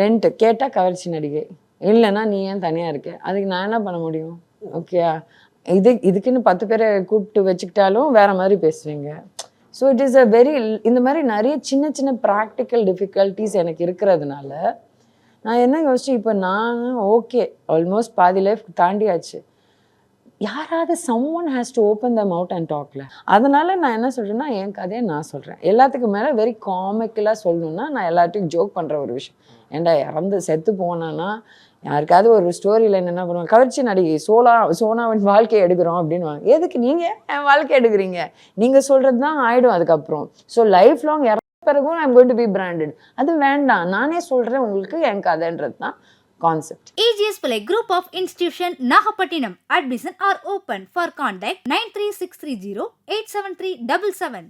Rent கேட்டால் கவர்ச்சி நடிகை, இல்லைன்னா நீ ஏன் தனியாக இருக்க, அதுக்கு நான் என்ன பண்ண முடியும்? ஓகேயா, இதுக்குன்னு 10 பேரை கூப்பிட்டு வச்சுக்கிட்டாலும் வேற மாதிரி பேசுவீங்க. ஸோ இட் இஸ் இந்த மாதிரி நிறைய சின்ன சின்ன ப்ராக்டிக்கல் டிஃபிகல்ட்டிஸ் எனக்கு இருக்கிறதுனால நான் என்ன யோசிச்சு, இப்போ நான் ஓகே ஆல்மோஸ்ட் பாதி லைஃப் தாண்டியாச்சு, யாராவது someone has to open them out and டாக்ல. அதனால நான் என்ன சொல்கிறேன்னா, என் கதையை நான் சொல்கிறேன். எல்லாத்துக்கும் மேலே வெரி காமிக்கலாக சொல்லணுன்னா நான் எல்லாத்தையும் ஜோக் பண்ணுற ஒரு விஷயம். ஏன்டா இறந்து செத்து போனான்னா யாருக்காவது ஒரு ஸ்டோரியில் என்ன பண்ணுவாங்க, கவர்ச்சி நடிகை சோனாவின் வாழ்க்கையை எடுக்கிறோம் அப்படின்வாங்க. எதுக்கு நீங்கள் என் வாழ்க்கை எடுக்கிறீங்க? நீங்கள் சொல்கிறது தான் ஆகிடும் அதுக்கப்புறம். ஸோ லைஃப் லாங் இறந்த பிறகும் I'm going to be branded. அது வேண்டாம், நானே சொல்கிறேன் உங்களுக்கு என் கதைன்றது தான் concept. AGS Pillai Group of Institution, Nagapattinam. Admission are open. For contact 93630 87377.